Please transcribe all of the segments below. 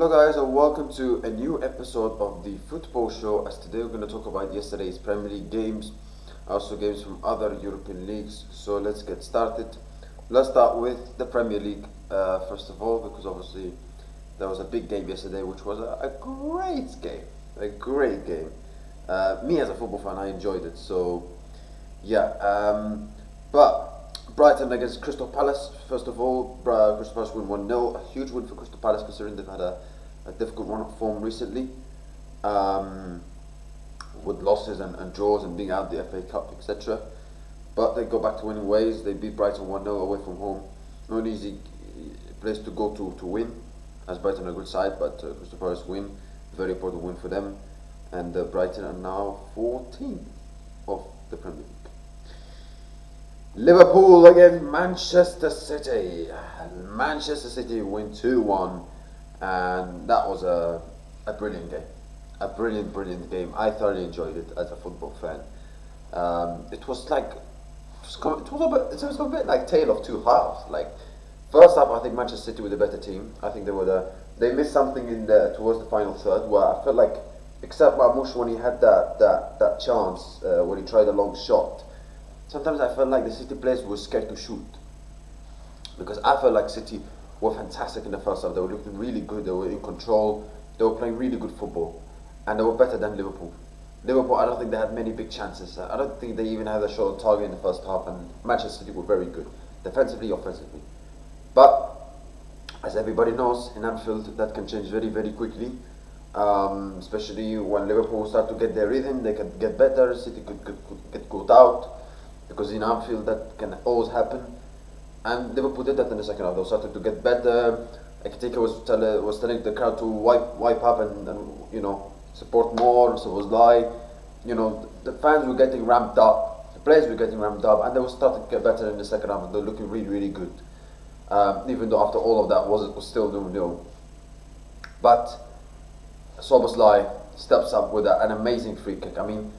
Hello guys and welcome to a new episode of the Football Show, as today we're going to talk about yesterday's Premier League games, also games from other European leagues. So let's get started. Let's start with the Premier League first of all, because obviously there was a big game yesterday which was a great game. Me as a football fan, I enjoyed it. So yeah, but Brighton against Crystal Palace. First of all, Crystal Palace win 1-0. A huge win for Crystal Palace considering they've had a difficult run of form recently, with losses and draws and being out the FA Cup, etc. But they go back to winning ways. They beat Brighton 1-0 away from home. Not an easy place to go to win, as Brighton are a good side, but Crystal Palace win. Very important win for them. And Brighton are now 14th of the Premier League. Liverpool against Manchester City. Manchester City win 2-1, and that was a brilliant game. A brilliant game. I thoroughly enjoyed it as a football fan. It was a bit like tale of two halves. Like, first half, I think Manchester City were the better team. I think they missed something towards the final third, where I felt like, except Marmoush when he had that chance when he tried a long shot. Sometimes I felt like the City players were scared to shoot, because I felt like City were fantastic in the first half. They were looking really good. They were in control. They were playing really good football, and they were better than Liverpool. Liverpool, I don't think they had many big chances. I don't think they even had a shot on target in the first half, and Manchester City were very good, defensively, offensively. But as everybody knows, in Anfield that can change very quickly, especially when Liverpool start to get their rhythm. They could get better. City could get caught out, because in Anfield that can always happen. And Liverpool did that in the second half. They started to get better. Ekitike was telling the crowd to wipe up and support more. So was Lai. The fans were getting ramped up. The players were getting ramped up, and they were starting to get better in the second half. And they're looking really good. Even though after all of that was still 0-0. But Szoboszlai steps up with an amazing free kick. I mean,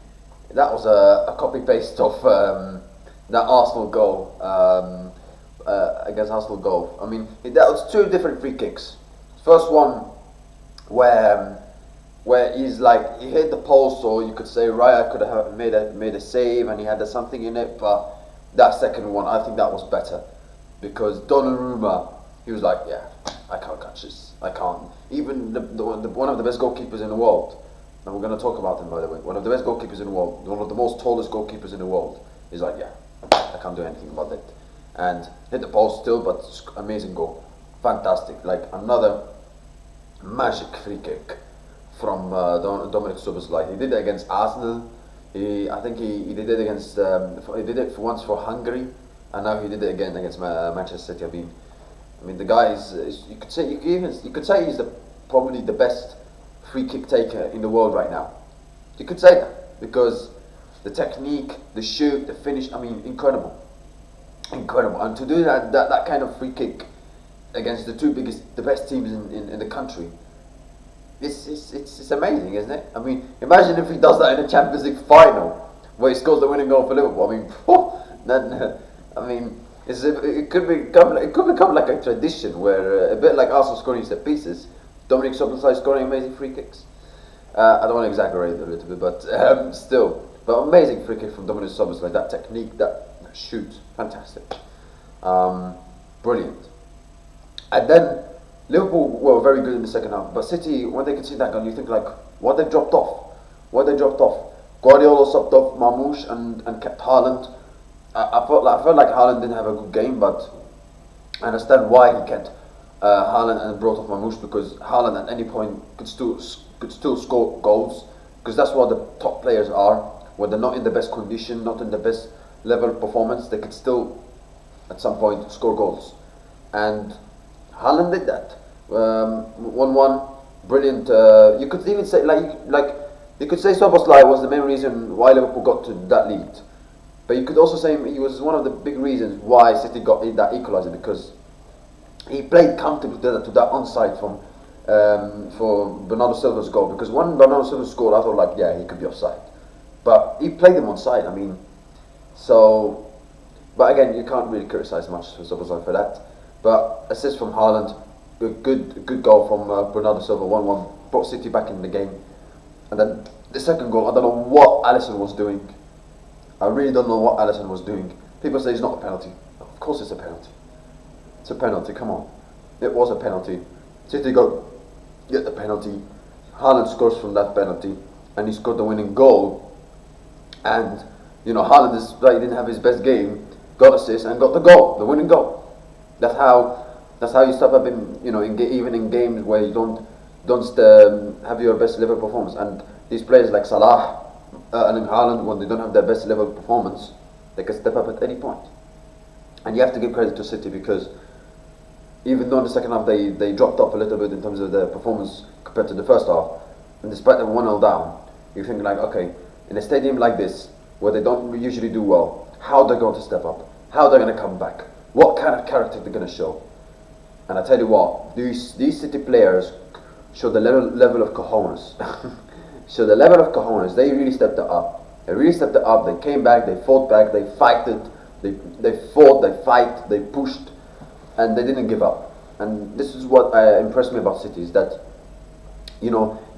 that was a copy-paste of that Arsenal goal, against Arsenal goal. I mean, that was two different free kicks. First one, where he's like, he hit the post, so you could say Raya could have made a save, and he had something in it. But that second one, I think that was better, because Donnarumma, he was like, yeah, I can't catch this. I can't. Even one of the best goalkeepers in the world. And we're going to talk about him, by the way. One of the best goalkeepers in the world, one of the most tallest goalkeepers in the world. He's like, yeah, I can't do anything about that. And hit the post still, but amazing goal. Fantastic. Like another magic free kick from Dominic Szoboszlai. He did it against Arsenal. I think he did it against, he did it once for Hungary, and now he did it again against Manchester City. I mean, the guy is you could say he's probably the best free kick taker in the world right now. You could say that, because the technique, the shoot, the finish, I mean, incredible. And to do that kind of free kick against the best teams in the country, it's amazing, isn't it? I mean, imagine if he does that in a Champions League final, where he scores the winning goal for Liverpool. I mean, it could become like a tradition, where a bit like Arsenal scoring set pieces, Dominic Szoboszlai scoring amazing free kicks. I don't want to exaggerate a little bit, but still. But amazing free kick from Dominic Szoboszlai. That technique, that shoot, fantastic. Brilliant. And then Liverpool were very good in the second half. But City, when they could see that goal, you think like, what they dropped off? Guardiola stopped off Marmoush and kept Haaland. I felt like Haaland didn't have a good game, but I understand why he kept Haaland and brought off Marmoush, because Haaland at any point could still score goals, because that's what the top players are. When they're not in the best condition, not in the best level of performance, they could still at some point score goals, and Haaland did that. 1-1, brilliant. You could even say like you could say Szoboszlai was the main reason why Liverpool got to that lead, but you could also say he was one of the big reasons why City got that equaliser, because he played comfortably to that onside for Bernardo Silva's goal. Because when Bernardo Silva scored, I thought like, yeah, he could be offside, but he played him onside. I mean, so, but again, you can't really criticise much for Szoboszlai for that. But assist from Haaland, good goal from Bernardo Silva, 1-1, brought City back in the game. And then the second goal, I don't know what Alisson was doing. I really don't know what Alisson was doing. People say it's not a penalty. Of course it's a penalty. It's a penalty, come on. It was a penalty. City get the penalty. Haaland scores from that penalty, and he scored the winning goal. And Haaland is like, he didn't have his best game, got assist and got the goal, the winning goal. That's how you step up in even in games where you don't have your best level performance. And these players like Salah and Haaland, when they don't have their best level performance, they can step up at any point. And you have to give credit to City, because even though in the second half they dropped off a little bit in terms of their performance compared to the first half, and despite them 1-0 down, you think like, okay, in a stadium like this, where they don't usually do well, how they're going to step up, how they're going to come back, what kind of character they're going to show. And I tell you what, these City players show the level of cojones. So the level of cojones, they really stepped it up. They really stepped it up. They came back, they fought back, they fighted, they fought, they fight, they pushed, and they didn't give up. And this is what impressed me about City, is that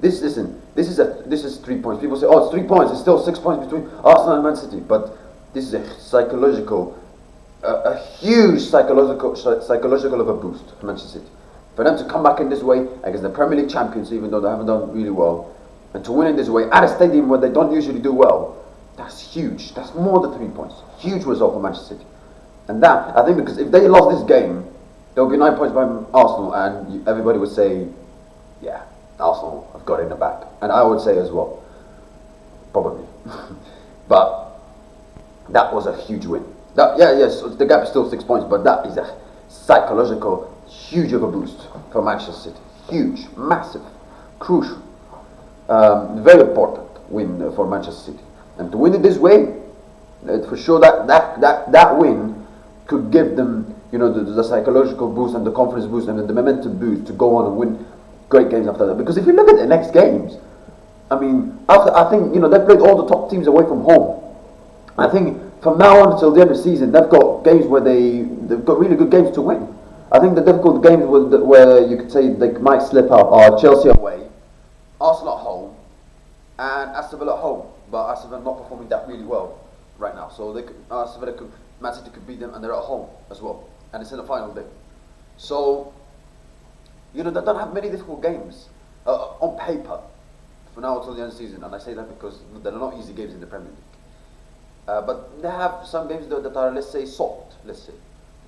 this is 3 points. People say, oh, it's 3 points. It's still 6 points between Arsenal and Man City. But this is a huge psychological of a boost for Manchester City. For them to come back in this way against the Premier League champions, even though they haven't done really well, and to win in this way at a stadium where they don't usually do well, that's huge. That's more than 3 points. Huge result for Manchester City. And that, I think, because if they lost this game, there would be 9 points by Arsenal, and everybody would say, yeah, Arsenal have got it in the back. And I would say as well, probably. But that was a huge win. Yes, the gap is still 6 points, but that is a psychological, huge of a boost for Manchester City. Huge, massive, crucial, very important win for Manchester City. And to win it this way, for sure that win could give them, the psychological boost and the confidence boost and the momentum boost to go on and win great games after that. Because if you look at the next games, I mean, I think they've played all the top teams away from home. I think from now on until the end of the season, they've got games where they've got really good games to win. I think the difficult games where you could say they might slip up are Chelsea away, Arsenal at home, and Aston Villa at home. But Aston Villa not performing that really well right now, so Man City could beat them, and they're at home as well, and it's in the final day. So they don't have many difficult games on paper for now until the end of the season, and I say that because they're not easy games in the Premier League. But they have some games that are, let's say, soft, and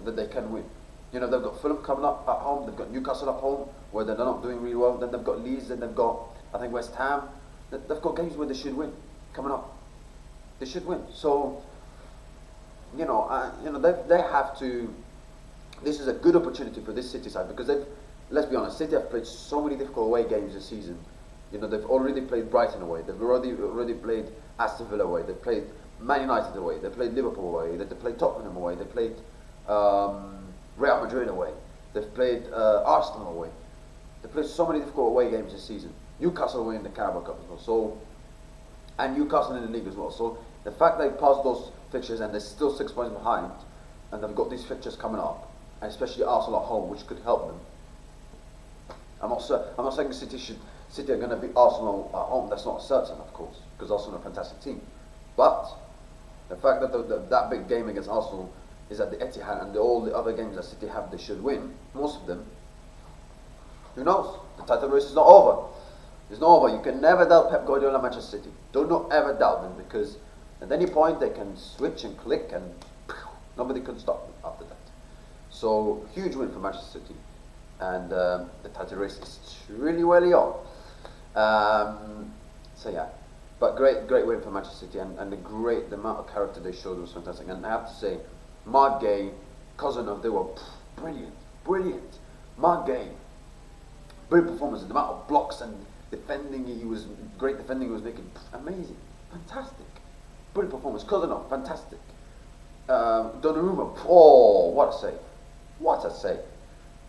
that they can win. They've got Fulham coming up at home, they've got Newcastle at home, where they're not doing really well, then they've got Leeds, then they've got, I think, West Ham. They've got games where they should win, coming up. They should win. So, they have to, this is a good opportunity for this City side, because let's be honest, City have played so many difficult away games this season. They've already played Brighton away, they've already played Aston Villa away, they've played Man United away, they played Liverpool away, they played Tottenham away, they played Real Madrid away, they've played Arsenal away. They played so many difficult away games this season. Newcastle away in the Carabao Cup as well, so, and Newcastle in the league as well. So the fact they've passed those fixtures and they're still 6 points behind, and they've got these fixtures coming up, and especially Arsenal at home, which could help them. I'm not saying City are going to beat Arsenal at home. That's not certain, of course, because Arsenal are a fantastic team. But the fact that that big game against Arsenal is at the Etihad, and all the other games that City have, they should win, most of them. Who knows? The title race is not over. It's not over. You can never doubt Pep Guardiola and Manchester City. Do not ever doubt them, because at any point they can switch and click, and nobody can stop them after that. So huge win for Manchester City, and the title race is really on. So yeah. But great win for Manchester City, and the amount of character they showed was fantastic. And I have to say, Mark Gay, cousin of, they were brilliant. Mark Gay, brilliant performance. The amount of blocks and defending great defending he was making, amazing, fantastic, brilliant performance. Cousin of, fantastic. Donnarumma, oh, what a save!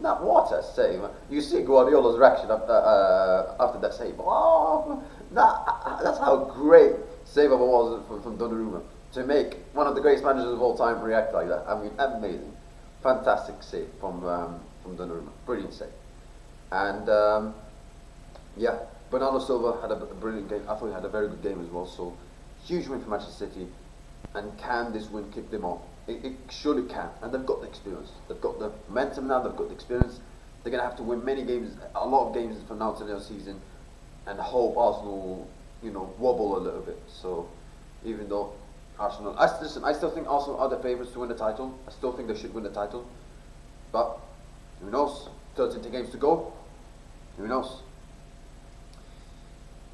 Now, what a save! You see Guardiola's reaction after that save. Oh, that's how great save of it was from Donnarumma, to make one of the greatest managers of all time react like that. I mean, amazing, fantastic save from Donnarumma, brilliant save. And yeah, Bernardo Silva had a brilliant game. I thought he had a very good game as well. So huge win for Manchester City. And can this win kick them on? It surely can. And they've got the experience. They've got the momentum now. They've got the experience. They're going to have to win many games, a lot of games from now to the season, and hope Arsenal, wobble a little bit. So even though Arsenal, I still think Arsenal are the favourites to win the title. I still think they should win the title. But who knows? 13 games to go. Who knows?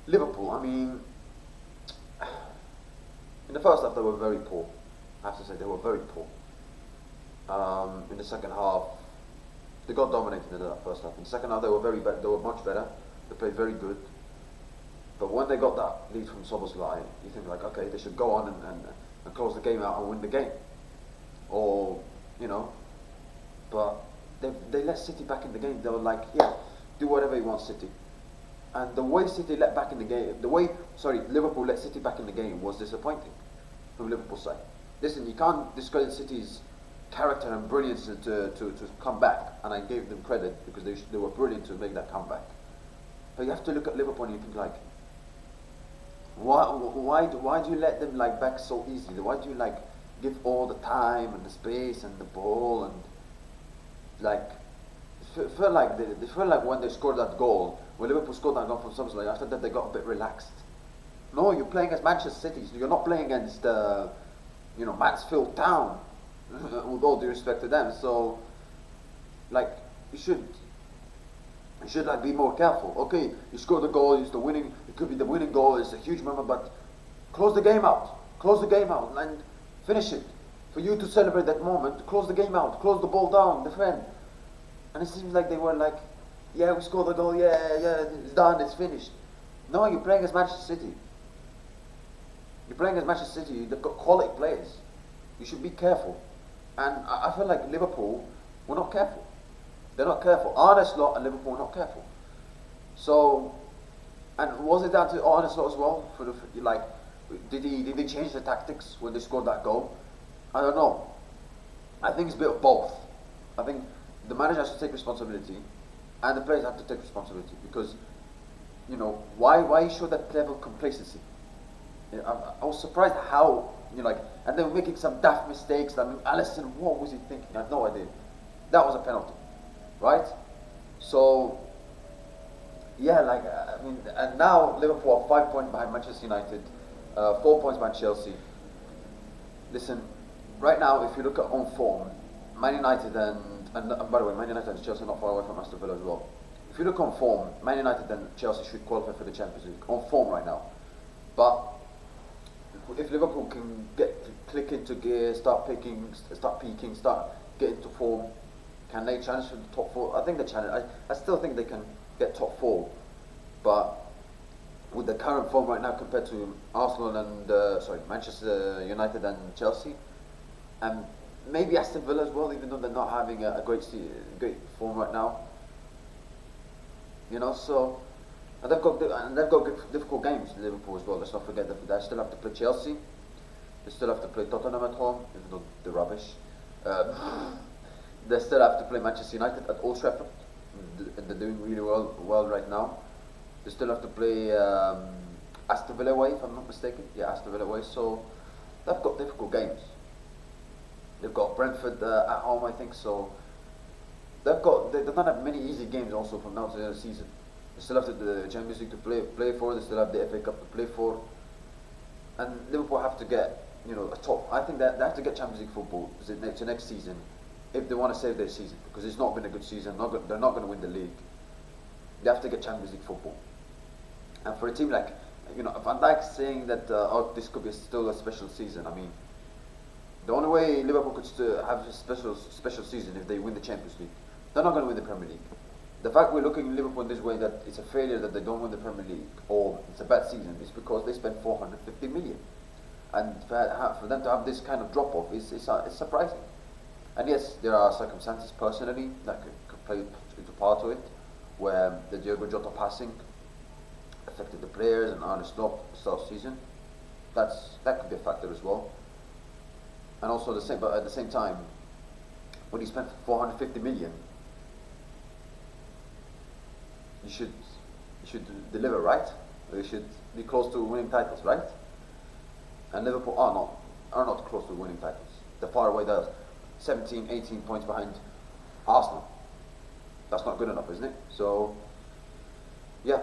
Liverpool, I mean, in the first half they were very poor. I have to say they were very poor. In the second half, they got dominated in that first half. In the second half they were very bad. They were much better. They played very good. But when they got that lead from Szoboszlai, you think like, okay, they should go on and close the game out and win the game. Or, but they let City back in the game. They were like, yeah, do whatever you want, City. And the way City let back in the game, Liverpool let City back in the game was disappointing from Liverpool's side. Listen, you can't discredit City's character and brilliance to come back, and I gave them credit because they were brilliant to make that comeback. But you have to look at Liverpool and you think like, why do you let them like back so easily? Why do you like give all the time and the space and the ball and like feel like they feel like when they scored that goal, when Liverpool scored that goal from Szoboszlai, after that they got a bit relaxed. No, you're playing against Manchester City. So you're not playing against Mansfield Town. With all due respect to them, so like you should like be more careful. Okay, you scored the goal, it's the winning. It could be the winning goal. It's a huge moment, but close the game out. Close the game out and finish it. For you to celebrate that moment, close the game out. Close the ball down, defend. And it seems like they were like, yeah, we scored the goal. Yeah, it's done. It's finished. No, you're playing against Manchester City. You're playing against Manchester City. They've got quality players. You should be careful. And I feel like Liverpool were not careful. They're not careful. Arne Slot and Liverpool were not careful. So, and was it down to Arne Slot as well? Did he change the tactics when they scored that goal? I don't know. I think it's a bit of both. I think the manager has to take responsibility, and the players have to take responsibility because, why show that level of complacency? I was surprised how. And they were making some daft mistakes. I mean, Alisson, what was he thinking? I have no idea. That was a penalty, right? So, yeah, and now Liverpool are 5 points behind Manchester United, 4 points behind Chelsea. Listen, right now, if you look at on form, Man United and by the way, Man United and Chelsea are not far away from Aston Villa as well. If you look on form, Man United and Chelsea should qualify for the Champions League on form right now, but if Liverpool can click into gear, start peaking, start getting to form, can they challenge for the top four? I think they challenge. I still think they can get top four, but with the current form right now compared to Arsenal and Manchester United and Chelsea, and maybe Aston Villa as well, even though they're not having a great form right now. So. And they've got difficult games, Liverpool as well. Let's not forget that they still have to play Chelsea. They still have to play Tottenham at home, even though they're rubbish. They still have to play Manchester United at Old Trafford, and they're doing really well right now. They still have to play Aston Villa away, if I'm not mistaken. Yeah, Aston Villa away. So they've got difficult games. They've got Brentford at home, I think. So they don't have many easy games also from now to the end of the season. They still have the Champions League to play for. They still have the FA Cup to play for, and Liverpool have to get a top. I think that they have to get Champions League football to next season if they want to save their season, because it's not been a good season. They're not going to win the league. They have to get Champions League football, and for a team like Van Dijk saying that this could be still a special season. I mean, the only way Liverpool could still have a special season if they win the Champions League. They're not going to win the Premier League. The fact we're looking at Liverpool in this way, that it's a failure that they don't win the Premier League or it's a bad season, is because they spent 450 million, and for them to have this kind of drop off is surprising. And yes, there are circumstances personally that could play into part of it, where the Diogo Jota passing affected the players and Arne Slot start season. That could be a factor as well. And also but at the same time, when he spent 450 million. you should deliver, right? You should be close to winning titles, right? And Liverpool are not close to winning titles. They're far away. They're 17, 18 points behind Arsenal. That's not good enough, isn't it? So, yeah.